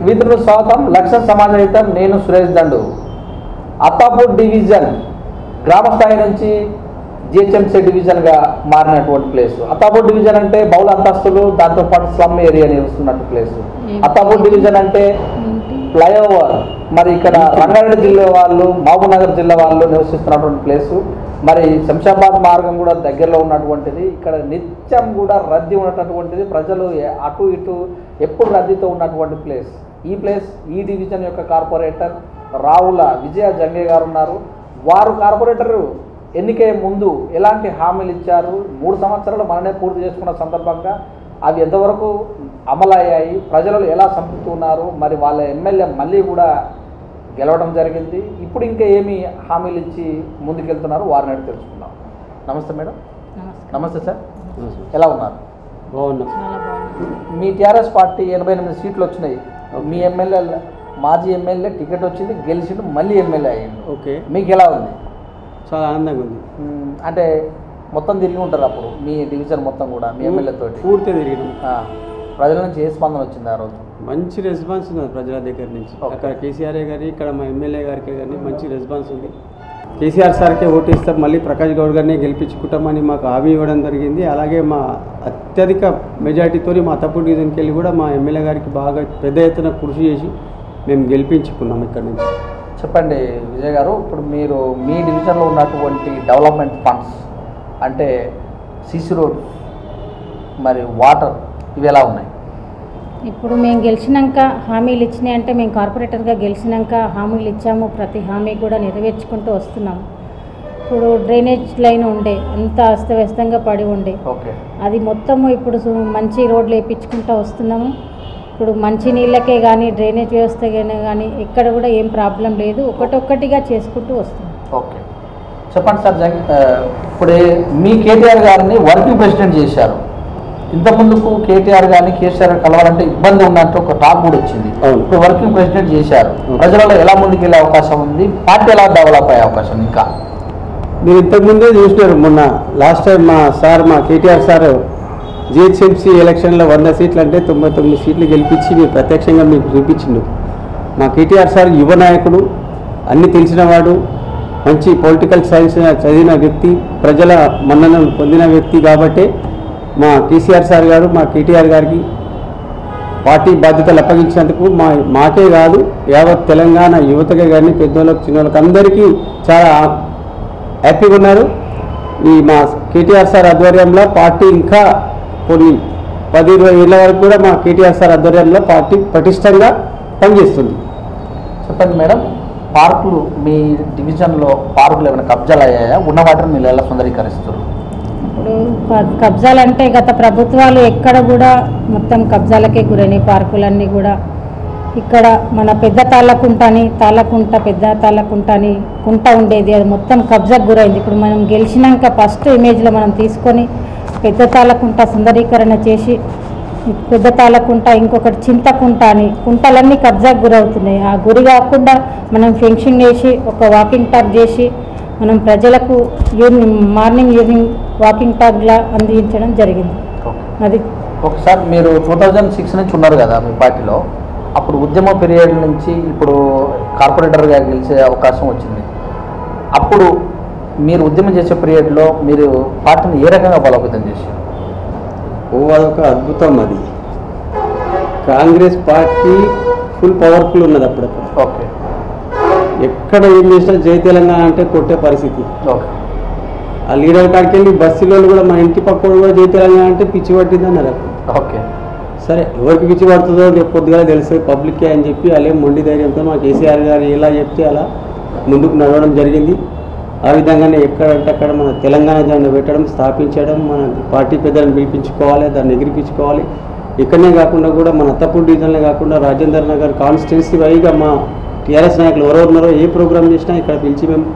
మిత్రులు స్వాగతం. లక్ష్య సమాజహితం. నేను సురేష్ దండు. అత్తాపూర్ డివిజన్ గ్రామ స్థాయి నుంచి జిహెచ్ఎంసీ డివిజన్గా మారినటువంటి ప్లేస్. అత్తాపూర్ డివిజన్ అంటే బహుళ అంతస్తులు, దాంతోపాటు స్లమ్ ఏరియా నివసిస్తున్నట్టు ప్లేస్. అత్తాపూర్ డివిజన్ అంటే ఫ్లైఓవర్, మరి ఇక్కడ రంగారెడ్డి జిల్లా వాళ్ళు, మహబూబ్నగర్ జిల్లా వాళ్ళు నివసిస్తున్నటువంటి ప్లేసు. మరి శంషాబాద్ మార్గం కూడా దగ్గరలో ఉన్నటువంటిది. ఇక్కడ నిత్యం కూడా రద్దీ ఉన్నటువంటిది. ప్రజలు అటు ఇటు ఎప్పుడు రద్దీతో ఉన్నటువంటి ప్లేస్. ఈ డివిజన్ యొక్క కార్పొరేటర్ రావుల విజయ జంగే గారు ఉన్నారు. వారు కార్పొరేటర్ ఎన్నికయ్యే ముందు ఎలాంటి హామీలు ఇచ్చారు, 3 సంవత్సరాలు మననే పూర్తి చేసుకున్న సందర్భంగా అవి ఎంతవరకు అమలయ్యాయి, ప్రజలు ఎలా సంతృప్తి ఉన్నారు, మరి వాళ్ళ ఎమ్మెల్యే మళ్ళీ కూడా గెలవడం జరిగింది. ఇప్పుడు ఇంకా ఏమి హామీలు ఇచ్చి ముందుకెళ్తున్నారు వారిని అడిగి తెలుసుకుందాం. నమస్తే మేడం. నమస్తే సార్. ఎలా ఉన్నారు? బాగున్నాం. మీ టీఆర్ఎస్ పార్టీ 88 సీట్లు వచ్చినాయి. మీ ఎమ్మెల్యే, మాజీ ఎమ్మెల్యే టికెట్ వచ్చింది, గెలిచిండు, మళ్ళీ ఎమ్మెల్యే అయ్యిండు. ఓకే, మీకు ఎలా ఉంది? చాలా ఆనందంగా ఉంది. అంటే మొత్తం తిరిగి ఉంటారు అప్పుడు మీ డివిజన్ మొత్తం కూడా మీ ఎమ్మెల్యే తోటి పూర్తిగా తిరిగినాం. ప్రజల నుంచి ఏ స్పందన వచ్చింది ఆ రోజు? మంచి రెస్పాన్స్ ఉంది ప్రజల దగ్గర నుంచి. అక్కడ కేసీఆర్ గారి, ఇక్కడ మా ఎమ్మెల్యే గారికి కానీ మంచి రెస్పాన్స్ ఉంది. కేసీఆర్ సార్కే ఓటు ఇస్తాం, మళ్ళీ ప్రకాష్ గౌడ్ గారిని గెలిపించుకుంటామని మాకు హామీ ఇవ్వడం జరిగింది. అలాగే మా అత్యధిక మెజార్టీతో మా అత్తాపూర్ డివిజన్కి వెళ్ళి కూడా మా ఎమ్మెల్యే గారికి బాగా పెద్ద ఎత్తున కృషి చేసి మేము గెలిపించుకున్నాం ఇక్కడ నుంచి. చెప్పండి విజయ్ గారు, ఇప్పుడు మీరు మీ డివిజన్లో ఉన్నటువంటి డెవలప్మెంట్ ఫండ్స్ అంటే సిసి రోడ్స్, మరి వాటర్, ఇవి ఎలా ఉన్నాయి? ఇప్పుడు మేము గెలిచినాక హామీలు ఇచ్చినాయి అంటే మేము కార్పొరేటర్గా గెలిచినాక హామీలు ఇచ్చాము. ప్రతి హామీ కూడా నెరవేర్చుకుంటూ వస్తున్నాము. ఇప్పుడు డ్రైనేజ్ లైన్ ఉండే అంత అస్తవ్యస్తంగా పడి ఉండే, అది మొత్తము ఇప్పుడు మంచి రోడ్లు వేయించుకుంటూ వస్తున్నాము. ఇప్పుడు మంచి నీళ్ళకే కానీ డ్రైనేజ్ వ్యవస్థకైనా కానీ ఎక్కడ కూడా ఏం ప్రాబ్లం లేదు. ఒకటొక్కటిగా చేసుకుంటూ వస్తున్నాం. ఓకే, చెప్పండి సార్. ఇప్పుడు మీ కేటీఆర్ గారిని వర్కింగ్ ప్రెసిడెంట్ చేశారు. ఇంతకుముందుకు కేటీఆర్ గారిని కేసీఆర్ కలవాలంటే ఇబ్బంది ఉన్నట్టు ఒక టాక్ కూడా వచ్చింది. ఇప్పుడు వర్కింగ్ ప్రెసిడెంట్ చేశారు. ప్రజలలో ఎలా ముందుకెళ్ళే అవకాశం ఉంది? పార్టీ ఎలా డెవలప్ అయ్యే అవకాశం? ఇంకా మీరు ఇంతకుముందే చూసినారు, మొన్న లాస్ట్ టైం మా కేటీఆర్ సార్ జిహెచ్ఎంసీ ఎలక్షన్లో 100 సీట్లు అంటే 99 సీట్లు గెలిపించి మీరు ప్రత్యక్షంగా మీకు చూపించిండు. మా కేటీఆర్ సార్ యువ నాయకుడు, అన్ని తెలిసినవాడు, మంచి పొలిటికల్ సైన్స్ చదివిన వ్యక్తి, ప్రజల మన్ననలు పొందిన వ్యక్తి. కాబట్టి మా కేసీఆర్ సార్ గారు మా కేటీఆర్ గారికి పార్టీ బాధ్యతలు అప్పగించినందుకు మాకే కాదు యావత్ తెలంగాణ యువతకే కానీ పెద్దోళ్ళకి చిన్నోళ్ళకి అందరికీ చాలా హ్యాపీగా ఉన్నారు. ఈ మా కేటీఆర్ సార్ ఆధ్వర్యంలో పార్టీ ఇంకా కొన్ని 10-20 ఏళ్ళ వరకు కూడా మా కేటీఆర్ సార్ ఆధ్వర్యంలో పార్టీ పటిష్టంగా పనిచేస్తుంది. చెప్పండి మేడం, పార్కులు మీ డివిజన్లో పార్కులు ఏమైనా కబ్జాలు అయ్యాయా? ఉన్న వాటిని మీరు ఎలా సుందరీకరిస్తారు? ఇప్పుడు కబ్జాలు అంటే గత ప్రభుత్వాలు ఎక్కడ కూడా మొత్తం కబ్జాలకే గురైనాయి పార్కులన్నీ కూడా. ఇక్కడ మన పెద్ద తాళ్ళకుంట అని పెద్ద తాళ్ళకుంట అని కుంట ఉండేది, అది మొత్తం కబ్జాకు గురైంది. ఇప్పుడు మనం గెలిచినాక ఫస్ట్ ఇమేజ్లో మనం తీసుకొని పెద్ద తాళ్ళకుంట సుందరీకరణ చేసి పెద్ద తాళ్ళకుంట, ఇంకొకటి చింతకుంట అని కుంటలన్నీ కబ్జాకు గురవుతున్నాయి. ఆ గురి కాకుండా మనం ఫెన్సింగ్ వేసి ఒక వాకింగ్ ట్రాక్ చేసి మనం ప్రజలకు మార్నింగ్ ఈవినింగ్ వాకింగ్ ట్రాక్లా అందించడం జరిగింది. అది ఒకసారి మీరు 2006 నుంచి ఉన్నారు కదా మీ పార్టీలో, అప్పుడు ఉద్యమ పీరియడ్ నుంచి ఇప్పుడు కార్పొరేటర్గా గెలిచే అవకాశం వచ్చింది. అప్పుడు మీరు ఉద్యమం చేసే పీరియడ్లో మీరు పార్టీని ఏ రకంగా బలోపేతం చేశారు? అదొక అద్భుతం. అది కాంగ్రెస్ పార్టీ ఫుల్ పవర్ఫుల్ ఉన్నది అప్పుడప్పుడు. ఓకే, ఎక్కడ ఏం చేసినా జై తెలంగాణ అంటే కొట్టే పరిస్థితి. ఓకే, ఆ లీడర్ కాడికి వెళ్ళి బస్సులో కూడా మా ఇంటి పక్కన కూడా జై తెలంగాణ అంటే పిచ్చి పట్టింది అన్నారు. ఓకే, సరే ఎవరికి పిచ్చి పడుతుందో పొద్దుగా తెలుస్తుంది పబ్లిక్కే అని చెప్పి అలాగే మొండి ధైర్యంతో మా కేసీఆర్ గారు ఎలా చెప్తే అలా ముందుకు నడవడం జరిగింది. ఆ విధంగానే ఎక్కడంటే అక్కడ మన తెలంగాణ జెండా పెట్టడం, స్థాపించడం, మన పార్టీ పెద్దలను పిలిపించుకోవాలి, దాన్ని ఎగిరిపించుకోవాలి. ఇక్కడనే కాకుండా కూడా మన అత్తాపూర్ డివిజన్లో కాకుండా రాజేందర్ నగర్ కాన్స్టిట్యున్సీ వైగా మా టీఆర్ఎస్ నాయకులు ఎవరెవరు ఉన్నారో ఏ ప్రోగ్రామ్ చేసినా ఇక్కడ పిలిచి మేము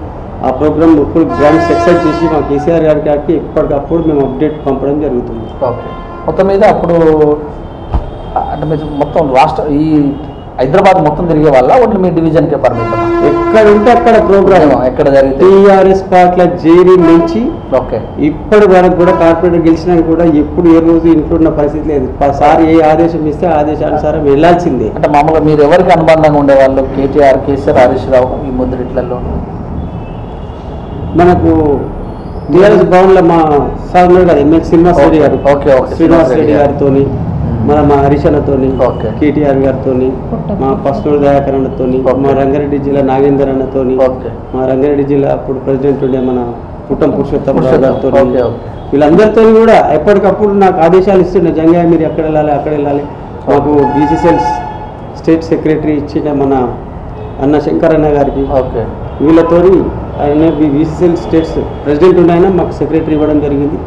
ఆ ప్రోగ్రామ్ ఫుల్ గ్రాండ్ సక్సెస్ చేసి మా కేసీఆర్ గారికి ఎప్పటికప్పుడు మేము అప్డేట్ పంపడం జరుగుతుంది. ఓకే, మొత్తం మీద అప్పుడు అంటే మీరు మొత్తం రాష్ట్ర ఈ హైదరాబాద్ మొత్తం తిరిగే వల్ల ఓన్లీ మీ డివిజన్కే పరిమితం? ఎక్కడ ఉంటే అక్కడ ప్రోగ్రామ్ ఎక్కడ జరిగితే టీఆర్ఎస్ పార్టీల జేడీ నుంచి ఓకే ఇప్పటి వరకు కూడా కార్పొరేటర్ గెలిచినా కూడా ఎప్పుడు ఏ రోజు ఇంట్లో ఉన్న పరిస్థితి లేదు. సార్ ఏ ఆదేశం ఇస్తే ఆదేశానుసారం వెళ్లాల్సిందే. అంటే మామూలుగా మీరు ఎవరికి అనుబంధంగా ఉండేవాళ్ళు? కేటీఆర్, కేసీఆర్, హరీష్ రావు ఈ ముద్రిట్లలో మనకు టీఆర్ఎస్ భవన్లో మా సార్ ఉన్నారు కదా ఎమ్మెల్యే శ్రీనివాస్ రెడ్డి గారు, శ్రీనివాస్ రెడ్డి గారితో, మా హరీషన్నతోని, కేటీఆర్ గారితోని, మా పస్నూరు దయాకర్ అన్నతోని, మా రంగారెడ్డి జిల్లా నాగేందర్ అన్నతోని, మా రంగారెడ్డి జిల్లా అప్పుడు ప్రెసిడెంట్ ఉండే మన పుట్టం పురుషోత్తమ గారితో, వీళ్ళందరితో కూడా ఎప్పటికప్పుడు నాకు ఆదేశాలు ఇస్తుండే. జంగయ్య మీరు ఎక్కడ వెళ్ళాలి అక్కడ వెళ్ళాలి. మాకు బీసీసీఎల్ స్టేట్ సెక్రటరీ ఇచ్చిన మన అన్న శంకర్ అన్న గారికి వీళ్ళతో ఆయన బీసీసీఎల్ స్టేట్స్ ప్రెసిడెంట్ ఉన్నాయన మాకు సెక్రటరీ ఇవ్వడం జరిగింది.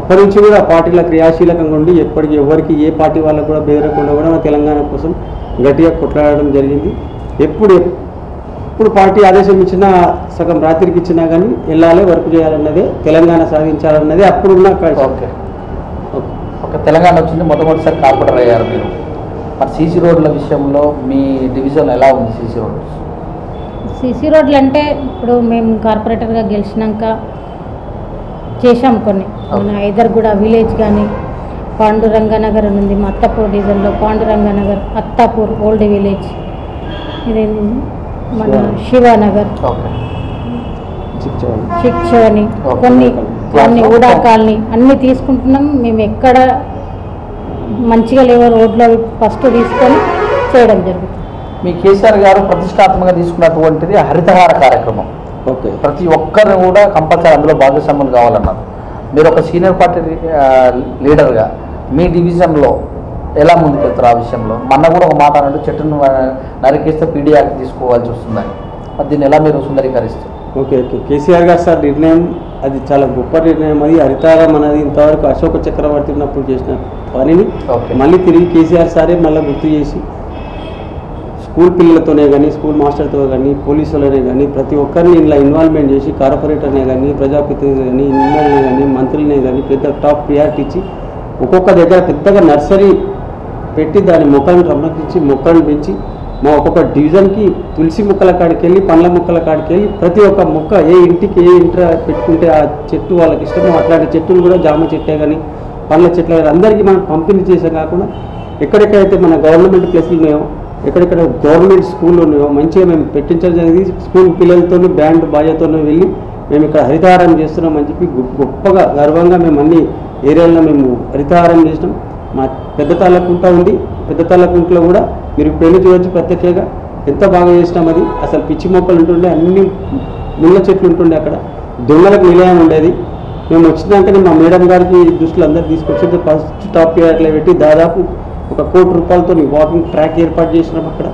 అప్పటి నుంచి కూడా పార్టీల క్రియాశీలకంగా ఉండి ఎప్పటికీ ఎవరికి ఏ పార్టీ వాళ్ళకు కూడా బెదరకుండా కూడా మా తెలంగాణ కోసం గట్టిగా కొట్లాడడం జరిగింది. ఎప్పుడు పార్టీ ఆదేశం ఇచ్చినా సగం రాత్రికి ఇచ్చినా కానీ వెళ్ళాలి, వర్క్ చేయాలన్నదే, తెలంగాణ సాధించాలన్నదే అప్పుడున్న ఒక తెలంగాణ వచ్చింది. మొట్టమొదటిసారి కార్పొరేటర్ అయ్యారు మీరు. మరి సీసీ రోడ్ల విషయంలో మీ డివిజన్ ఎలా ఉంది? సీసీ రోడ్లు అంటే ఇప్పుడు మేము కార్పొరేటర్గా గెలిచినాక చేశాం కొన్ని. మన ఐదర్గూడ విలేజ్ కానీ, పాండురంగనగర్ ఉంది మా అత్తాపూర్ డివిజన్లో, పాండురంగనగర్, అత్తాపూర్ ఓల్డ్ విలేజ్, ఇది మన శివానగర్, చిక్చవని, కొన్ని ఊడా కాలనీ అన్నీ తీసుకుంటున్నాం. మేము ఎక్కడ మంచిగా లేవో రోడ్లో ఫస్ట్ తీసుకొని చేయడం జరుగుతుంది. మీ కేసీఆర్ గారు ప్రతిష్టాత్మకంగా తీసుకున్నటువంటిది హరితహార కార్యక్రమం. ప్రతి ఒక్కరు కూడా కంపల్సరీ అందులో భాగస్వాములు కావాలన్నారు. మీరు ఒక సీనియర్ పార్టీ లీడర్గా మీ డివిజన్లో ఎలా ముందుకెళ్తారు ఆ విషయంలో? మొన్న కూడా ఒక మాట అన్నట్టు చెట్టును నరికేస్తే పీడీ యాక్ట్ తీసుకోవాల్సి వస్తుందని, దీన్ని ఎలా మీరు సుందరీకరిస్తారు? ఓకే. కేసీఆర్ గారు సార్ నిర్ణయం అది చాలా గొప్ప నిర్ణయం. అది హరితారం అనేది ఇంతవరకు అశోక చక్రవర్తి ఉన్నప్పుడు చేసిన పనిని మళ్ళీ తిరిగి కేసీఆర్ సారే మళ్ళీ గుర్తు చేసి స్కూల్ పిల్లలతోనే కానీ, స్కూల్ మాస్టర్తో కానీ, పోలీసులనే కానీ ప్రతి ఒక్కరిని ఇలా ఇన్వాల్వ్మెంట్ చేసి కార్పొరేటర్నే కానీ, ప్రజాప్రతినిధులు కానీ, ఎమ్మెల్యేనే కానీ, మంత్రులనే కానీ పెద్ద టాప్ ప్రియారిటీ ఇచ్చి ఒక్కొక్క దగ్గర పెద్దగా నర్సరీ పెట్టి దాని మొక్కలను సంరక్షించి మొక్కలను పెంచి మా ఒక్కొక్క డివిజన్కి తులసి మొక్కల కాడికి వెళ్ళి, పండ్ల మొక్కల కాడికి వెళ్ళి ప్రతి ఒక్క మొక్క ఏ ఇంటికి ఏ ఇంట పెట్టుకుంటే ఆ చెట్టు వాళ్ళకి ఇష్టమో అట్లాంటి చెట్టులు కూడా జామ చెట్టే కానీ, పండ్ల చెట్లే కానీ అందరికీ మనం పంపిణీ చేసే కాకుండా ఎక్కడెక్కడైతే మన గవర్నమెంట్ ప్లేస్లు ఉన్నాయో, ఎక్కడెక్కడ గవర్నమెంట్ స్కూళ్ళు ఉన్నాయో మంచిగా మేము పెట్టించడం జరిగింది. స్కూల్ పిల్లలతో బ్యాండ్ బాజాతో వెళ్ళి మేము ఇక్కడ హరితహారం చేస్తున్నామని చెప్పి గొప్పగా గర్వంగా మేము అన్ని ఏరియాల్లో మేము హరితహారం చేసినాం. మా పెద్ద తాళ్ళకుంట ఉంది, పెద్ద తాళ్ళకుంటలో కూడా మీరు పెళ్లి చూడవచ్చు ప్రత్యక్షంగా ఎంత బాగా చేసినాం. అది అసలు పిచ్చి మొక్కలు ఉంటుండే, అన్ని ముళ్ళ చెట్లు ఉంటుండే, అక్కడ దొంగలకు నిలయం ఉండేది. మేము వచ్చినాకనే మా మేడం గారికి దృష్టిలో అందరూ తీసుకొచ్చి ఫస్ట్ టాప్ ప్రియారిటీలో పెట్టి దాదాపు ఒక 1 కోటి రూపాయలతో వాకింగ్ ట్రాక్ ఏర్పాటు చేసినాం. అక్కడ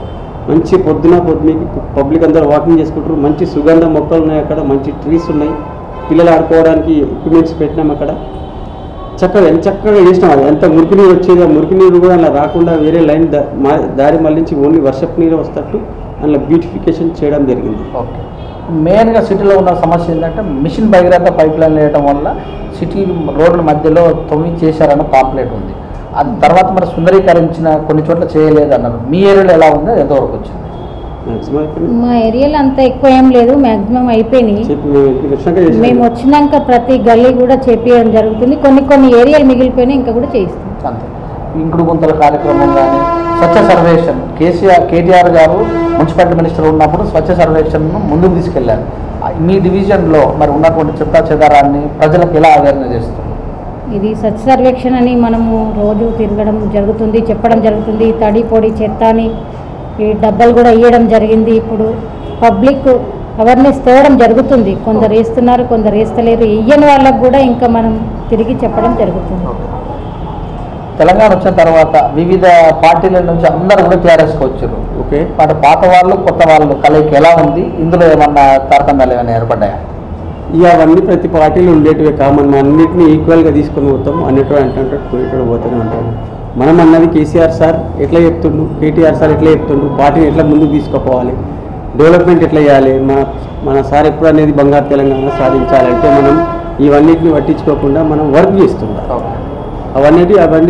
మంచి పొద్దునకి పబ్లిక్ అందరూ వాకింగ్ చేసుకుంటారు. మంచి సుగంధ మొక్కలు ఉన్నాయి, అక్కడ మంచి ట్రీస్ ఉన్నాయి, పిల్లలు ఆడుకోవడానికి ఎక్విప్మెంట్స్ పెట్టినాం. అక్కడ చక్కగా చేసినాం. అది ఎంత మురికి నీరు వచ్చేది, ఆ మురికి నీరు కూడా అలా రాకుండా వేరే లైన్ దారి మళ్ళించి ఓన్లీ వర్షపు నీరు వస్తట్టు అందులో బ్యూటిఫికేషన్ చేయడం జరిగింది. ఓకే. మెయిన్గా సిటీలో ఉన్న సమస్య ఏంటంటే మిషన్ భగీరథ పైప్ లైన్ వేయడం వల్ల సిటీ రోడ్ల మధ్యలో తొమ్మి చేశారన్న పాంప్లెట్ ఉంది. అది తర్వాత మరి సుందరీకరించిన కొన్ని చోట్ల చేయలేదు అన్నారు. మీ ఏరియాలో ఎలా ఉందో ఎంతవరకు వచ్చింది? మా ఏరియాలో అంత ఎక్కువ ఏం లేదు, మ్యాక్సిమం అయిపోయినాయి. మేము వచ్చినాక ప్రతి గల్లీ కూడా చేపించడం జరుగుతుంది. కొన్ని ఏరియాలు మిగిలిపోయినాయి, ఇంకా కూడా చేయిస్తాం. అంతే. ఇంకుడు గుంతల కార్యక్రమం కానీ స్వచ్ఛ సర్వేక్షణ కేటీఆర్ గారు మున్సిపాలిటీ మినిస్టర్ ఉన్నప్పుడు స్వచ్ఛ సర్వేక్షణను ముందుకు తీసుకెళ్లారు. మీ డివిజన్లో మరి ఉన్నటువంటి చెత్త చెదారాన్ని ప్రజలకు ఎలా అవేర్నెస్ చేస్తారు? ఇది స్వచ్ఛ సర్వేక్షణ అని మనము రోజు తిరగడం జరుగుతుంది, చెప్పడం జరుగుతుంది. తడి పొడి చెత్త అని ఈ డబ్బాలు కూడా ఇవ్వడం జరిగింది. ఇప్పుడు పబ్లిక్ అవేర్నెస్ తేవడం జరుగుతుంది. కొందరు వేస్తున్నారు, కొందరు వేస్తలేరు. ఇయ్యని వాళ్ళకు కూడా ఇంకా మనం తిరిగి చెప్పడం జరుగుతుంది. తెలంగాణ వచ్చిన తర్వాత వివిధ పార్టీల నుంచి అందరూ కూడా టీఆర్ఎస్కి వచ్చారు. ఓకే. అంటే పాత వాళ్ళు కొత్త వాళ్ళు కలయిక ఎలా ఉంది? ఇందులో ఏమన్నా తారతమ్యాలు ఏమైనా ఏర్పడ్డాయా? ఇక అవన్నీ ప్రతి పార్టీలు ఉండేటివే కామన్. మనం అన్నింటినీ ఈక్వల్గా తీసుకొని పోతాం, అన్నిటి అంటే పోయేటప్పుడు పోతూనే ఉంటాము. మనం అన్నది కేసీఆర్ సార్ ఎట్లా చెప్తుండు, కేటీఆర్ సార్ ఎట్లా చెప్తుండు, పార్టీని ఎట్లా ముందుకు తీసుకుపోవాలి, డెవలప్మెంట్ ఎట్లా చేయాలి, మన సార్ ఎప్పుడు అనేది బంగారు తెలంగాణ సాధించాలంటే మనం ఇవన్నిటిని పట్టించుకోకుండా మనం వర్క్ చేస్తున్నాం. అవన్నీ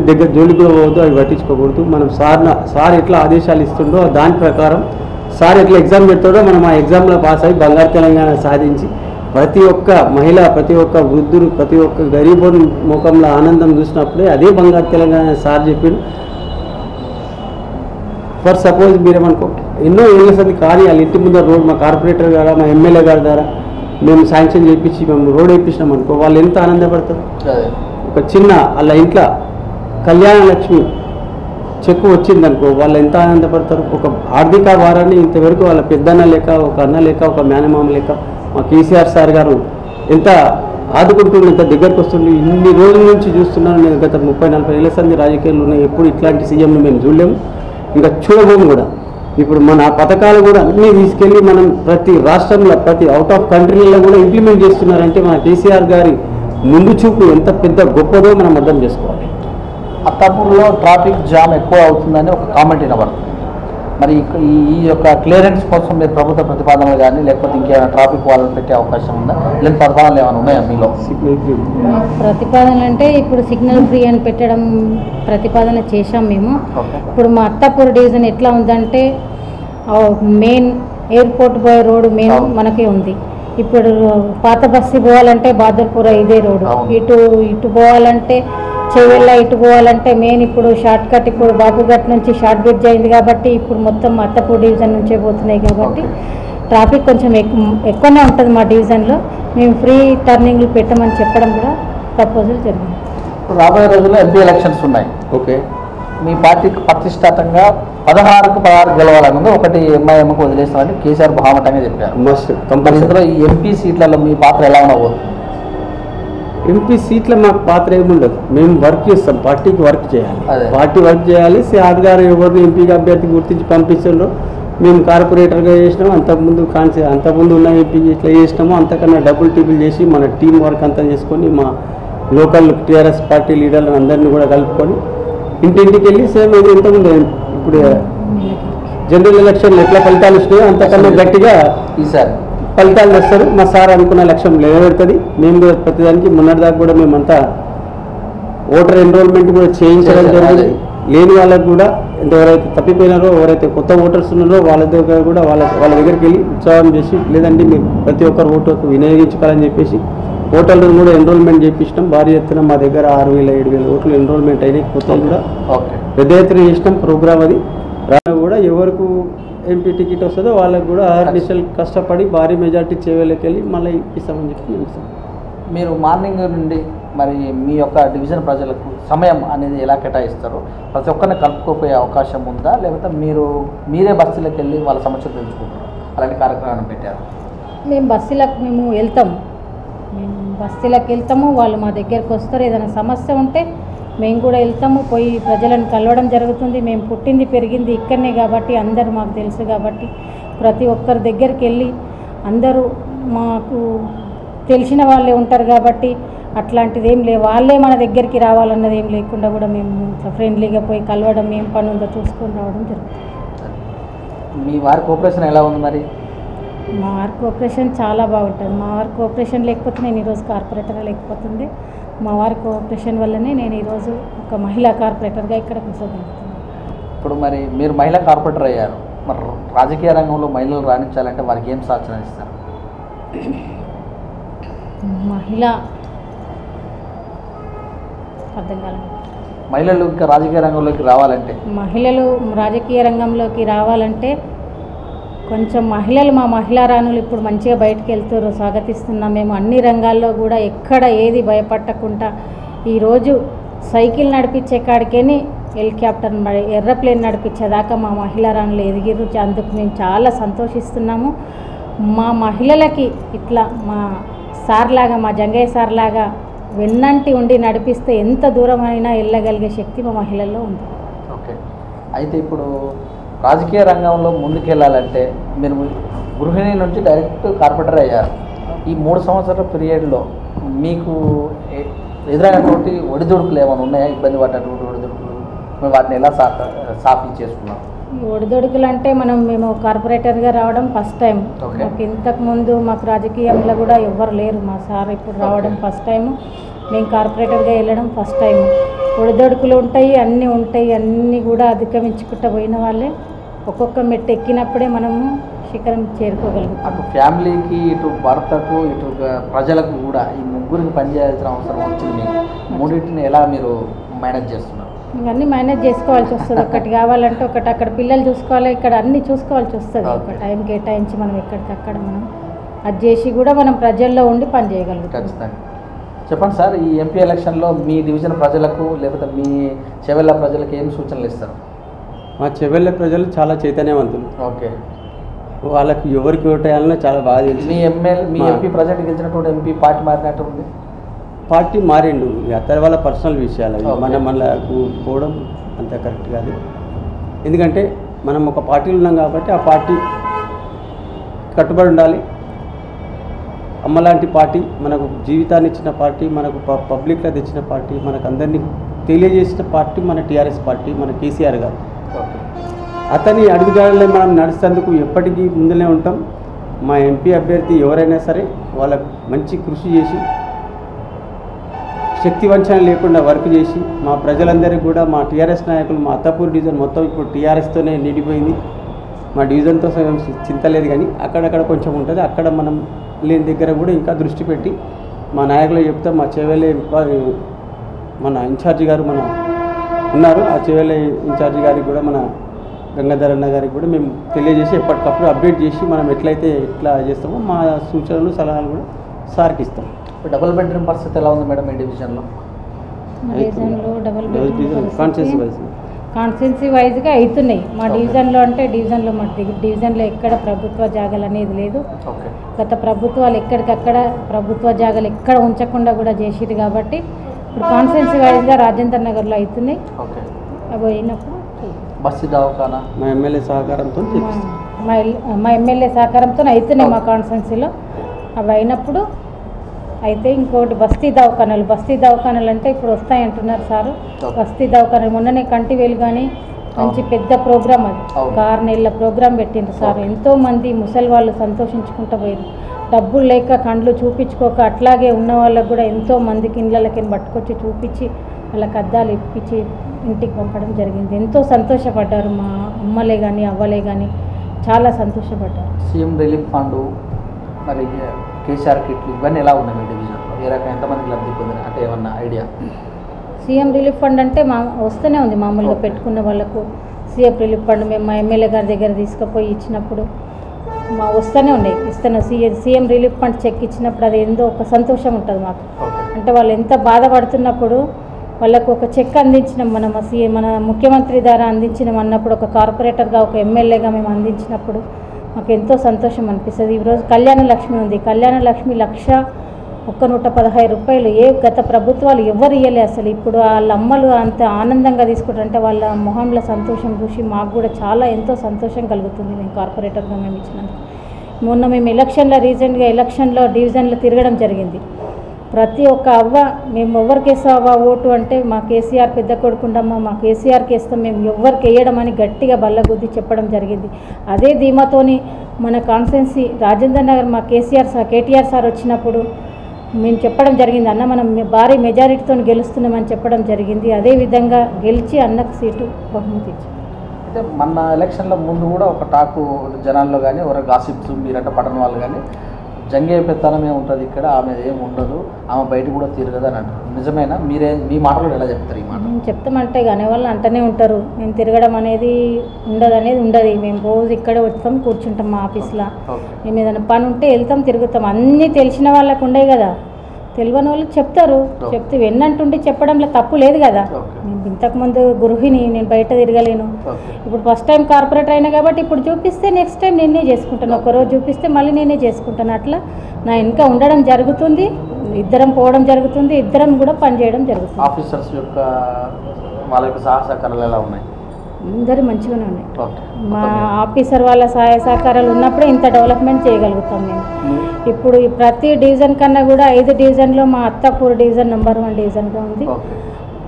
దగ్గర జోలికి కూడా పోవద్దు, అవి పట్టించుకోకూడదు. మనం సార్ ఎట్లా ఆదేశాలు ఇస్తుండో దాని ప్రకారం సార్ ఎట్లా ఎగ్జామ్ పెడతాడో మనం ఆ ఎగ్జామ్లో పాస్ అయ్యి బంగారు తెలంగాణ సాధించి ప్రతి ఒక్క మహిళ, ప్రతి ఒక్క వృద్ధుడు, ప్రతి ఒక్క గరీబోని ముఖంలో ఆనందం చూసినప్పుడే అదే బంగారు తెలంగాణ సార్ చెప్పిండు. ఫర్ సపోజ్ మీరేమనుకో ఎన్నో ఏళ్ళ సంది కానీ వాళ్ళ ఇంటి ముందర రోడ్ మా కార్పొరేటర్ ద్వారా, మా ఎమ్మెల్యే గారి ద్వారా మేము శాంక్షన్ చేయించి మేము రోడ్ వేయించినాం అనుకో, వాళ్ళు ఎంత ఆనందపడతారు. ఒక చిన్న వాళ్ళ ఇంట్లో కళ్యాణ లక్ష్మి చెక్కు వచ్చిందనుకో వాళ్ళు ఎంత ఆనందపడతారు. ఒక ఆర్థిక భారాన్ని ఇంతవరకు వాళ్ళ పెద్దన్న లేక, ఒక అన్న లేక, ఒక మేనమామ లేక మా కేసీఆర్ సార్ గారు ఎంత ఆదుకుంటుండే, ఎంత దగ్గరకు వస్తుండే. ఇన్ని రోజుల నుంచి చూస్తున్నాను నేను. గత 30-40 ఏళ్ళ సంది రాజకీయాలు ఉన్నాయి. ఎప్పుడు ఇట్లాంటి సీఎంను మేము చూడలేము, ఇంకా చూడబోము కూడా. ఇప్పుడు మన పథకాలు కూడా అన్నీ తీసుకెళ్ళి మనం ప్రతి రాష్ట్రంలో, ప్రతి అవుట్ ఆఫ్ కంట్రీలలో కూడా ఇంప్లిమెంట్ చేస్తున్నారంటే మన కేసీఆర్ గారి ముందు చూపు ఎంత పెద్ద గొప్పదో మనం అర్థం చేసుకోవాలి. అత్తాపూర్లో ట్రాఫిక్ జామ్ ఎక్కువ అవుతుందని ఒక కామెంట్ వినబడుతుంది. మరి ఈ యొక్క క్లియరెన్స్ కోసం మీరు ప్రభుత్వ ప్రతిపాదనలు కానీ లేకపోతే ఇంకేమైనా ట్రాఫిక్ వాళ్ళని పెట్టే అవకాశం ఉందా? లేని ప్రతిపాదనలు ఏమైనా ఉన్నాయా మీలో? సిగ్నల్ ఫ్రీ ప్రతిపాదనలు అంటే ఇప్పుడు సిగ్నల్ ఫ్రీ అని పెట్టడం ప్రతిపాదన చేశాం మేము. ఇప్పుడు మా అత్తాపూర్ డివిజన్ ఎట్లా ఉందంటే మెయిన్ ఎయిర్పోర్ట్ పోయే రోడ్డు మెయిన్ మనకే ఉంది. ఇప్పుడు పాత బస్సు పోవాలంటే బాదర్పుర ఇదే రోడ్డు, ఇటు పోవాలంటే చెవెళ్ళ, ఇటు పోవాలంటే మెయిన్ ఇప్పుడు షార్ట్ కట్ ఇప్పుడు బాబుఘట్ నుంచి షార్ట్ బ్రిడ్జ్ అయింది కాబట్టి ఇప్పుడు మొత్తం అత్తపూర్ డివిజన్ నుంచే పోతున్నాయి కాబట్టి ట్రాఫిక్ కొంచెం ఎక్కువనే ఉంటుంది మా డివిజన్లో. మేము ఫ్రీ టర్నింగ్లు పెట్టమని చెప్పడం కూడా ప్రపోజల్ జరిగింది. రాబోయే రోజుల్లో ఎంపీ ఎలక్షన్స్ ఉన్నాయి. ఓకే, మీ పార్టీకి ప్రతిష్టాతంగా 16కు 16 గెలవాలని ఉంది. ఒకటి ఎంఐఎంకు వదిలేస్తామని కేసీఆర్ భామటంగా చెప్పారు. మస్ట్ మరి కంపల్సరీ. ఇందులో ఈ ఎంపీ సీట్లలో మీ పాత్ర ఎలా ఉండబోతుంది? ఎంపీ సీట్లో మాకు పాత్ర ఏముండదు. మేము వర్క్ చేస్తాం, పార్టీకి వర్క్ చేయాలి. అదే. పార్టీ వర్క్ చేయాలి. సార్ గారు ఎవరిని ఎంపీగా అభ్యర్థి గుర్తించి పంపిస్తుండ్రో మేము కార్పొరేటర్గా చేసినాము. అంతకుముందు ఉన్న ఎంపీ ఇట్లా చేసినాము. అంతకన్నా డబుల్ టిబుల్ చేసి మన టీం వర్క్ అంతా చేసుకొని మా లోకల్ టీఆర్ఎస్ పార్టీ లీడర్లను అందరినీ కూడా కలుపుకొని ఇంటింటికి వెళ్ళి సేమ్ ఇది ఇంతకుముందు ఇప్పుడు జనరల్ ఎలక్షన్లు ఎట్లా ఫలితాలు ఇచ్చినాయో అంతకన్నా గట్టిగా ఈసారి ఫలితాలు తెస్తారు. మా సార్ అనుకున్న లక్ష్యం నెరవేరుతుంది. మేము కూడా ప్రతిదానికి మొన్నటిదాకా కూడా మేమంతా ఓటర్ ఎన్రోల్మెంట్ కూడా చేయించడం జరిగింది. లేని వాళ్ళకు కూడా ఎవరైతే తప్పిపోయినారో, ఎవరైతే కొత్త ఓటర్స్ ఉన్నారో వాళ్ళ దగ్గర కూడా వాళ్ళ దగ్గరికి వెళ్ళి ఉత్సాహం చేసి, లేదంటే మీరు ప్రతి ఒక్కరు ఓటుకు వినియోగించుకోవాలని చెప్పేసి ఓటర్లను కూడా ఎన్రోల్మెంట్ చేయించడం భారీ ఎత్తున మా దగ్గర 6,000-7,000 ఓట్లు ఎన్రోల్మెంట్ అయినాయి. కొత్తలు కూడా పెద్ద ఎత్తున చేసినాం ప్రోగ్రామ్. అది రాను కూడా ఎవరికి ఎంపీ టికెట్ వస్తుందో వాళ్ళకు కూడా ఆర్టిఫిషియల్ కష్టపడి భారీ మెజార్టీ చేవేళ్ళకి వెళ్ళి మళ్ళీ ఇస్తామని చెప్పి మేము ఇస్తాం. మీరు మార్నింగ్ నుండి మరి మీ యొక్క డివిజన్ ప్రజలకు సమయం అనేది ఎలా కేటాయిస్తారు? ప్రతి ఒక్కరిని కలుపుకోపోయే అవకాశం ఉందా, లేకపోతే మీరే బస్సులకు వెళ్ళి వాళ్ళ సమస్యలు తెలుసుకుంటారు? అలాంటి కార్యక్రమాన్ని పెట్టారు. మేము బస్సులకు వెళ్తాము, వాళ్ళు మా దగ్గరకు వస్తారు. ఏదైనా సమస్య ఉంటే మేము కూడా వెళ్తాము, పోయి ప్రజలను కలవడం జరుగుతుంది. మేము పుట్టింది పెరిగింది ఇక్కడనే కాబట్టి అందరూ మాకు తెలుసు కాబట్టి ప్రతి ఒక్కరి దగ్గరికి వెళ్ళి అందరూ మాకు తెలిసిన వాళ్ళే ఉంటారు కాబట్టి అట్లాంటిది ఏం లేవు. వాళ్ళే మన దగ్గరికి రావాలన్నది ఏం లేకుండా కూడా మేము ఫ్రెండ్లీగా పోయి కలవడం, ఏం పని ఉందో చూసుకొని రావడం జరుగుతుంది. మీ వారి కోఆపరేషన్ ఎలా ఉంది? మరి మా వారి కోఆపరేషన్ చాలా బాగుంటుంది. మా వారి కోఆపరేషన్ లేకపోతే నేను ఈరోజు కార్పొరేటర్ లేకపోతుంది. మా వారి కోఆపరేషన్ వల్లనే నేను ఈరోజు ఒక మహిళా కార్పొరేటర్గా ఇక్కడ కూర్చోగలుగుతున్నాను. ఇప్పుడు మరి మీరు మహిళా కార్పొరేటర్ అయ్యారు. మరి రాజకీయ రంగంలో మహిళలు రాణించాలంటే వారికి ఏం సూచన ఇస్తారు? మహిళలు ఇంకా రాజకీయ రంగంలోకి రావాలంటే మహిళలు రాజకీయ రంగంలోకి రావాలంటే కొంచెం మా మహిళా రాణులు ఇప్పుడు మంచిగా బయటకు వెళ్తారు, స్వాగతిస్తున్నాం. మేము అన్ని రంగాల్లో కూడా ఎక్కడ ఏది భయపడకుండా ఈరోజు సైకిల్ నడిపించే కాడికేని హెలికాప్టర్ ఎర్రప్లేన్ నడిపించేదాకా మా మహిళా రాణులు ఎదిగిరు. అందుకు మేము చాలా సంతోషిస్తున్నాము. మా మహిళలకి ఇట్లా మా సార్లాగా, మా జంగయ్య సార్లాగా వెన్నంటి ఉండి నడిపిస్తే ఎంత దూరమైనా వెళ్ళగలిగే శక్తి మా మహిళల్లో ఉంది. ఓకే, అయితే ఇప్పుడు రాజకీయ రంగంలో ముందుకెళ్ళాలంటే మీరు గృహిణి నుంచి డైరెక్ట్ కార్పొరేటర్ అయ్యారు. ఈ 3 సంవత్సరాల పీరియడ్లో మీకు ఎదురైనటువంటి ఒడిదుడుకులు ఏమైనా ఉన్నాయా? ఇబ్బంది పడ్డటువంటి ఒడిదుడుకులు మేము వాటిని ఎలా సాఫీ చేసుకున్నాం? ఒడిదుడుకులు అంటే మేము కార్పొరేటర్గా రావడం ఫస్ట్ టైం. ఇంతకుముందు మాకు రాజకీయంలో కూడా ఎవ్వరు లేరు. మా సార్ ఇప్పుడు రావడం ఫస్ట్ టైము. మేము కార్పొరేటర్గా వెళ్ళడం ఫస్ట్ టైము. ఒడిదుడుకులు ఉంటాయి, అన్నీ కూడా అధిగమించుకుంటూ పోయిన వాళ్ళే ఒక్కొక్క మెట్టు ఎక్కినప్పుడే మనము శిఖరం చేరుకోగలుగుతాం. అటు ఫ్యామిలీకి, ఇటు భర్తకు, ఇటు ప్రజలకు కూడా ఈ ముగ్గురిని పనిచేయాల్సిన అవసరం వచ్చింది. మీకు మూడింటిని ఎలా మీరు మేనేజ్ చేస్తున్నారు? ఇవన్నీ మేనేజ్ చేసుకోవాల్సి వస్తుంది. ఒకటి కావాలంటే ఒకటి, అక్కడ పిల్లలు చూసుకోవాలి, ఇక్కడ అన్నీ చూసుకోవాల్సి వస్తుంది. ఒక టైం కేటాయించి మనం ఎక్కడికక్కడ మనం అది చేసి కూడా మనం ప్రజల్లో ఉండి పని చేయగలుగుతాం. ఖచ్చితంగా. చెప్పండి సార్, ఈ ఎంపీ ఎలక్షన్లో మీ డివిజన్ ప్రజలకు లేకపోతే మీ చెవెళ్ళ ప్రజలకు ఏం సూచనలు ఇస్తారు? మా చెవెళ్ళ ప్రజలు చాలా చైతన్యవంతులు. ఓకే. వాళ్ళకి ఎవరికి ఓటేయాలన్నా చాలా బాగా తెలుసు. మీ ఎంపీ ప్రజెంట్ గెలిచినటువంటి ఎంపీ పార్టీ మారినట్టు ఉంది. పార్టీ మారిండు, అతని వాళ్ళ పర్సనల్ విషయాలు అవి. మనకు పోవడం అంత కరెక్ట్ కాదు. ఎందుకంటే మనం ఒక పార్టీలో ఉన్నాం కాబట్టి ఆ పార్టీ కట్టుబడి ఉండాలి. అమ్మలాంటి పార్టీ, మనకు జీవితాన్ని ఇచ్చిన పార్టీ, మనకు పబ్లిక్లో తెచ్చిన పార్టీ, మనకు అందరినీ తెలియజేసిన పార్టీ మన టీఆర్ఎస్ పార్టీ, మన కేసీఆర్ గారు. అతని అడుగుజాడలే మనం నడుస్తేందుకు ఎప్పటికీ ముందునే ఉంటాం. మా ఎంపీ అభ్యర్థి ఎవరైనా సరే వాళ్ళకు మంచి కృషి చేసి, శక్తి వంచన లేకుండా వర్క్ చేసి, మా ప్రజలందరికీ కూడా, మా టీఆర్ఎస్ నాయకులు, మా అత్తాపూర్ డివిజన్ మొత్తం ఇప్పుడు టీఆర్ఎస్తోనే నిండిపోయింది. మా డివిజన్తో చింత లేదు, కానీ అక్కడక్కడ కొంచెం ఉంటుంది. అక్కడ మనం లేని దగ్గర కూడా ఇంకా దృష్టి పెట్టి మా నాయకులు చెప్తాం. మా చెవెళ్ళే మన ఇన్ఛార్జి గారు మన ఉన్నారు, ఆ చెవెళ్ళే ఇన్ఛార్జి గారికి కూడా, మన గంగాధర్ అన్న గారికి కూడా మేము తెలియజేసి ఎప్పటికప్పుడు అప్డేట్ చేసి మనం ఎట్లా చేస్తామో మా సూచనలు సలహాలు కూడా సార్కి ఇస్తాం. డబుల్ బెడ్రూమ్ పరిస్థితి ఎలా ఉంది మేడం ఈ డివిజన్లో? డివిజన్లో డబుల్ కాన్స్టిట్యున్సీ వైజ్గా అవుతున్నాయి. మా డివిజన్లో అంటే డివిజన్లో మా డివిజన్లో ఎక్కడ ప్రభుత్వ జాగాలు అనేది లేదు. గత ప్రభుత్వాలు ఎక్కడికక్కడ ప్రభుత్వ జాగాలు ఎక్కడ ఉంచకుండా కూడా చేసిరు కాబట్టి ఇప్పుడు కాన్స్టిట్యున్సీ వైజ్గా రాజేంద్ర నగర్లో అవుతున్నాయి. అవి అయినప్పుడు బస్సు దవాఖానా మా ఎమ్మెల్యే సహకారంతో మా ఎమ్మెల్యే సహకారంతో అవుతున్నాయి మా కాన్స్టిట్యున్సీలో. అవి అయినప్పుడు అయితే ఇంకోటి బస్తీ దవాఖానాలు అంటే ఇప్పుడు వస్తాయంటున్నారు సారు. బస్తీ దవాఖానాలు మొన్ననే కంటివేలు కానీ మంచి పెద్ద ప్రోగ్రామ్, అది ఒక 6 నెలల ప్రోగ్రాం పెట్టిండ్రు సార్. ఎంతోమంది ముసలి వాళ్ళు సంతోషించుకుంటూ పోయారు. డబ్బులు లేక కండ్లు చూపించుకోక అట్లాగే ఉన్న వాళ్ళకు కూడా ఎంతోమందికి ఇళ్ళకి పట్టుకొచ్చి చూపించి వాళ్ళకి అద్దాలు ఇప్పించి ఇంటికి పంపడం జరిగింది. ఎంతో సంతోషపడ్డారు మా అమ్మలే కానీ అవ్వలే కానీ, చాలా సంతోషపడ్డారు. సీఎం రిలీఫ్ ఫండ్, మరి కేసీఆర్ కిట్లు, ఇవన్నీ ఎలా ఉన్నాయి మీ డివిజన్లో? ఏ రకం ఎంతమందికి లబ్ధి పొందిన అంటే ఏమన్నా ఐడియా? సీఎం రిలీఫ్ ఫండ్ అంటే వస్తూనే ఉంది మామూలుగా పెట్టుకున్న వాళ్ళకు. సీఎం రిలీఫ్ ఫండ్ మేము మా ఎమ్మెల్యే గారి దగ్గర తీసుకుపోయి ఇచ్చినప్పుడు వస్తూనే ఉన్నాయి. సీఎం రిలీఫ్ ఫండ్ చెక్ ఇచ్చినప్పుడు అది ఏందో ఒక సంతోషం ఉంటుంది మాకు. అంటే వాళ్ళు ఎంత బాధపడుతున్నప్పుడు వాళ్ళకు ఒక చెక్ అందించినాం మన ముఖ్యమంత్రి ద్వారా అందించినాం అన్నప్పుడు, ఒక కార్పొరేటర్గా ఒక ఎమ్మెల్యేగా మేము అందించినప్పుడు మాకు ఎంతో సంతోషం అనిపిస్తుంది. ఈరోజు కళ్యాణ లక్ష్మి ఉంది. కళ్యాణ లక్ష్మి 1,115 రూపాయలు గత ప్రభుత్వాలు ఎవరు ఇవ్వలే అసలు. ఇప్పుడు వాళ్ళ అమ్మలు అంత ఆనందంగా తీసుకుంటారంటే వాళ్ళ మొహంలో సంతోషం చూసి మాకు కూడా చాలా ఎంతో సంతోషం కలుగుతుంది. మేము కార్పొరేటర్గా మేము ఇచ్చినందుకు. మొన్న మేము రీసెంట్గా ఎలక్షన్లో డివిజన్లో తిరగడం జరిగింది. ప్రతి ఒక్క అవ్వ మేము ఎవరికి వేస్తావా ఓటు అంటే మా కేసీఆర్ పెద్ద కొడుకుండమ్మా, మా కేసీఆర్కి వేస్తాం, మేము ఎవరికి వేయడం అని గట్టిగా బల్లగుద్ది చెప్పడం జరిగింది. అదే ధీమాతోని మన కాన్స్టిట్యున్సీ రాజేంద్ర నగర్ మా కేటీఆర్ సార్ వచ్చినప్పుడు మేము చెప్పడం జరిగింది, అన్న మనం భారీ మెజారిటీతో గెలుస్తున్నామని చెప్పడం జరిగింది. అదేవిధంగా గెలిచి అన్నకు సీటు బహుమతి ఇచ్చాం. అయితే మన ఎలక్షన్ల ముందు కూడా ఒక టాకు జనాల్లో కానీ ఎవరు గాసిప్స్ మీరంటే పట్టణ వాళ్ళు కానీ జంగే పెత్తనమే ఉంటుంది ఇక్కడ, ఆమె ఏమి ఉండదు, ఆమె బయట కూడా తిరగదు అని అంటారు. నిజమేనా? మీ మాటలు ఎలా చెప్తారు ఈ మాట? మేము చెప్తామంటే కానీ వాళ్ళు అంటనే ఉంటారు. మేము తిరగడం అనేది ఉండదు. మేము రోజు ఇక్కడే వస్తాం, కూర్చుంటాం మా ఆఫీస్లో. మేము ఏదైనా పని ఉంటే వెళ్తాం, తిరుగుతాం. అన్నీ తెలిసిన వాళ్ళకు ఉండే కదా, తెలియని వాళ్ళు చెప్తారు. చెప్తే వెన్నంటుండి చెప్పడంలో తప్పు లేదు కదా. నేను ఇంతకుముందు గృహిణి, నేను బయట తిరగలేను. ఇప్పుడు ఫస్ట్ టైం కార్పొరేటర్ అయినా కాబట్టి ఇప్పుడు చూపిస్తే నెక్స్ట్ టైం నేనే చేసుకుంటాను. ఒకరోజు చూపిస్తే మళ్ళీ నేనే చేసుకుంటాను. అట్లా నా ఇంకా ఉండడం జరుగుతుంది, ఇద్దరం పోవడం జరుగుతుంది, ఇద్దరం కూడా పనిచేయడం జరుగుతుంది. ఆఫీసర్స్ యొక్క వాళ్ళ యొక్క సహకారాలు ఎలా ఉన్నాయి? అందరూ మంచిగానే ఉన్నాయి. మా ఆఫీసర్ వాళ్ళ సహాయ సహకారాలు ఉన్నప్పుడే ఇంత డెవలప్మెంట్ చేయగలుగుతాం మేము. ఇప్పుడు ప్రతి డివిజన్ కన్నా కూడా 5 డివిజన్లో మా అత్తాపూర్ డివిజన్ నెంబర్ 1 డివిజన్గా ఉంది.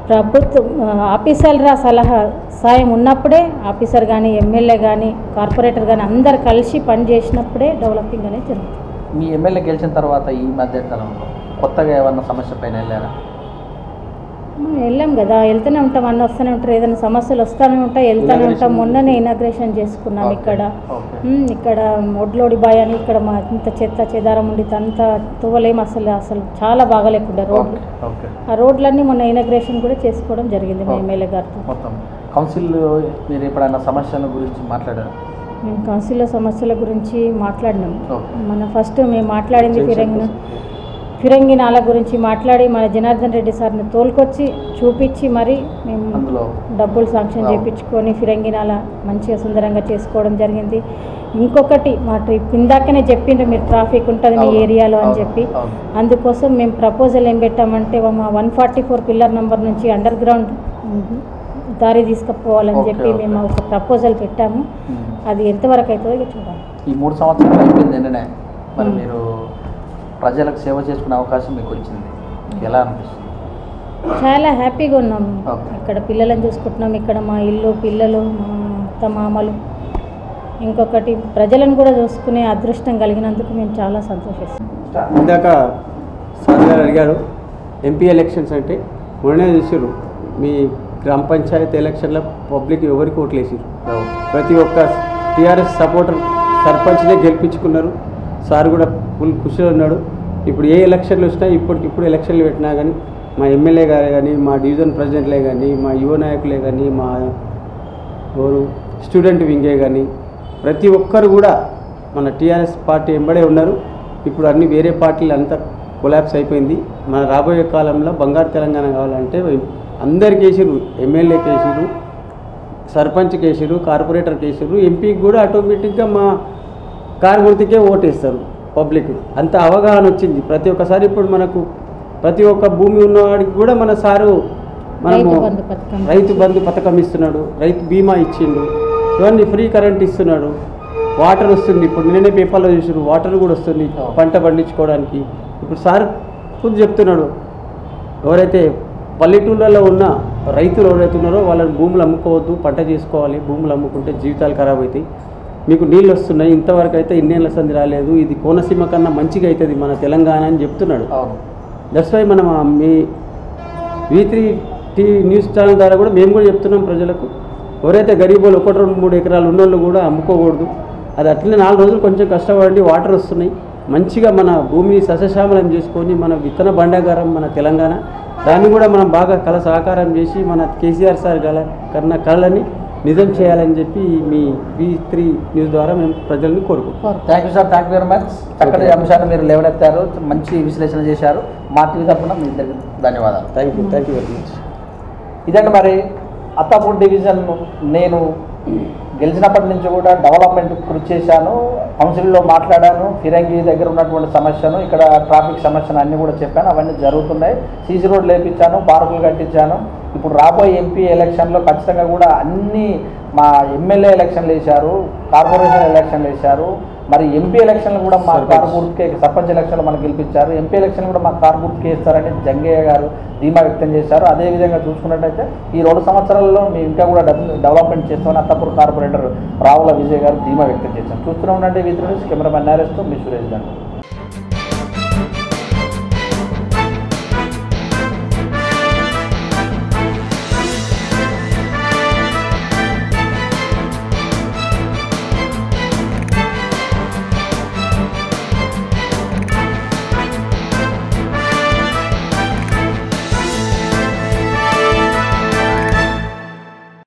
ప్రభుత్వం ఆఫీసర్ల సలహా సాయం ఉన్నప్పుడే ఆఫీసర్ కానీ ఎమ్మెల్యే కానీ కార్పొరేటర్ కానీ అందరు కలిసి పని చేసినప్పుడే డెవలపింగ్ అనేది జరుగుతుంది. మీ ఎమ్మెల్యే గెలిచిన తర్వాత ఈ మధ్య కాలంలో కొత్తగా ఏమన్నా సమస్య పైన వెళ్ళారా? వెళ్ళాం కదా, వెళ్తూనే ఉంటాం, అన్నీ వస్తూనే ఉంటారు, ఏదైనా సమస్యలు వస్తూనే ఉంటాయి, వెళ్తూనే ఉంటాం. మొన్ననే ఇనాగ్రేషన్ చేసుకున్నాం ఇక్కడ. ఇక్కడ ఒడ్లోడి బాయ్ అని ఇక్కడ మా ఇంత చెత్త చెదారం ఉండి అంత తువ్వలేం, అసలు చాలా బాగాలేకుండా రోడ్లు. ఆ రోడ్లన్నీ మొన్న ఇనాగ్రేషన్ కూడా చేసుకోవడం జరిగింది మా ఎమ్మెల్యే గారితో. మొత్తం కౌన్సిల్ మీరు ఎప్పుడైనా సమస్యల గురించి మాట్లాడారు? మేము కౌన్సిల్లో సమస్యల గురించి మాట్లాడినాం. మన ఫస్ట్ మేము మాట్లాడింది ఫిరంగినాల గురించి మాట్లాడి మన జనార్దన్ రెడ్డి సార్ని తోలుకొచ్చి చూపించి మరి మేము డబ్బులు శాంక్షన్ చేయించుకొని ఫిరంగినాల మంచిగా సుందరంగా చేసుకోవడం జరిగింది. ఇంకొకటి మా ట్రిప్ ఇందాకనే చెప్పిండ్రు మీరు ట్రాఫిక్ ఉంటుంది మీ ఏరియాలో అని చెప్పి, అందుకోసం మేము ప్రపోజల్ ఏం పెట్టామంటే మా 144 పిల్లర్ నెంబర్ నుంచి అండర్ గ్రౌండ్ దారి తీసుకుపోవాలని చెప్పి మేము ఒక ప్రపోజల్ పెట్టాము. అది ఎంతవరకు అవుతుందో చూడాలి. ఈ 3 సంవత్సరాలు అయిపోయింది నిన్ననే, మరి మీరు ప్రజలకు సేవ చేసుకునే అవకాశం మీకు వచ్చింది, ఎలా అనిపిస్తుంది? చాలా హ్యాపీగా ఉన్నాం. ఇక్కడ పిల్లలను చూసుకుంటున్నాం, ఇక్కడ మా ఇల్లు పిల్లలు మా అత్త మామలు, ఇంకొకటి ప్రజలను కూడా చూసుకునే అదృష్టం కలిగినందుకు మేము చాలా సంతోషిస్తాం. ఇందాక సార్ గారు అడిగారు ఎంపీ ఎలక్షన్స్ అంటే మొన్నే చూసారు మీ గ్రామ పంచాయతీ ఎలక్షన్లో పబ్లిక్ ఎవరికి ఓట్లు వేసారు. ప్రతి ఒక్క టీఆర్ఎస్ సపోర్టర్ సర్పంచ్నే గెలిపించుకున్నారు. సార్ కూడా ఫుల్ ఖుషిలో ఉన్నాడు. ఇప్పుడు ఏ ఎలక్షన్లు వచ్చినా ఇప్పటికిప్పుడు ఎలక్షన్లు పెట్టినా కానీ మా ఎమ్మెల్యే గారే కానీ మా డివిజన్ ప్రెసిడెంట్లే కానీ మా యువ నాయకులే కానీ మా స్టూడెంట్ వింగే కానీ ప్రతి ఒక్కరు కూడా మన టీఆర్ఎస్ పార్టీ వెంబడే ఉన్నారు. ఇప్పుడు అన్ని వేరే పార్టీలు అంతా కొలాప్స్ అయిపోయింది. మన రాబోయే కాలంలో బంగారు తెలంగాణ కావాలంటే అందరికి వేసిరు, ఎమ్మెల్యే కేసిరు, సర్పంచ్ కేసిరు, కార్పొరేటర్ కేసిరు, ఎంపీకి కూడా ఆటోమేటిక్గా మా కారు గుర్తుకే ఓటేస్తారు పబ్లిక్. అంత అవగాహన వచ్చింది ప్రతి ఒక్కసారి. ఇప్పుడు మనకు ప్రతి ఒక్క భూమి ఉన్నవాడికి కూడా మన సారు మనము రైతు బంధు పథకం ఇస్తున్నాడు, రైతు బీమా ఇచ్చిండు, ఇవన్నీ ఫ్రీ కరెంట్ ఇస్తున్నాడు, వాటర్ వస్తుంది. ఇప్పుడు నేనే పేపర్లో చూసారు వాటర్ కూడా వస్తుంది పంట పండించుకోవడానికి. ఇప్పుడు సార్ ఖుద్ చెప్తున్నాడు ఎవరైతే పల్లెటూళ్ళలో ఉన్న రైతులు ఎవరైతే ఉన్నారో వాళ్ళని భూములు అమ్ముకోవద్దు, పంట చేసుకోవాలి, భూములు అమ్ముకుంటే జీవితాలు ఖరాబ్ అవుతాయి, మీకు నీళ్ళు వస్తున్నాయి, ఇంతవరకు అయితే ఇన్నేళ్ళ సంది రాలేదు, ఇది కోనసీమ కన్నా మంచిగా అవుతుంది మన తెలంగాణ అని చెప్తున్నాడు. దట్స్ వై మనం మీ V3 న్యూస్ ఛానల్ ద్వారా కూడా మేము కూడా చెప్తున్నాం ప్రజలకు, ఎవరైతే గరీబులు 1, 2, 3 ఎకరాలు ఉన్నోళ్ళు కూడా అమ్ముకోకూడదు. అది అట్లనే 4 రోజులు కొంచెం కష్టపడండి, వాటర్ వస్తున్నాయి, మంచిగా మన భూమిని సస్యశ్యామలం చేసుకొని మన విత్తన బండాగారం మన తెలంగాణ, దాన్ని కూడా మనం బాగా కళ సహకారం చేసి మన కేసీఆర్ సార్ కన్నా కళని నిజం చేయాలని చెప్పి మీ V3 న్యూస్ ద్వారా మేము ప్రజల్ని కోరుకుంటాం. Thank you sir, thank you very much. చక్కటి అంశాన్ని మీరు లేవనెత్తారు, మంచి విశ్లేషణ చేశారు. మా టీవీ తరఫున మీ ఇద్దరికి ధన్యవాదాలు. Thank you very much. ఇదండి మరి అత్తాపూర్ డివిజన్ నేను గెలిచినప్పటి నుంచి కూడా డెవలప్మెంట్ కృషి చేశాను, కౌన్సిల్లో మాట్లాడాను, ఫిరంగి దగ్గర ఉన్నటువంటి సమస్యను, ఇక్కడ ట్రాఫిక్ సమస్యను అన్నీ కూడా చెప్పాను. అవన్నీ జరుగుతున్నాయి. సీసీ రోడ్లు వేయించాను, పార్కులు కట్టించాను. ఇప్పుడు రాబోయే ఎంపీ ఎలక్షన్లో ఖచ్చితంగా కూడా అన్నీ మా ఎమ్మెల్యే ఎలక్షన్లు వేశారు, కార్పొరేషన్ ఎలక్షన్లు వేశారు, మరి ఎంపీ ఎలక్షన్లు కూడా మా కారు గుర్తుకే, సర్పంచ్ ఎలక్షన్లు మనకు గెలిపించారు, ఎంపీ ఎలక్షన్ కూడా మా కారు గుర్తుకే ఇస్తారని జంగయ్య గారు ధీమా వ్యక్తం చేశారు. అదేవిధంగా చూసుకున్నట్టయితే ఈ 2 సంవత్సరాల్లో మేము ఇంకా కూడా డెవలప్మెంట్ చేస్తామని అత్తాపూర్ కార్పొరేటర్ రావుల విజయ్ గారు ధీమా వ్యక్తం చేశారు. చూస్తూనే ఉండండి V3 న్యూస్. కెమెరామెన్ నారేష్తో మీ సురేష్ దండు.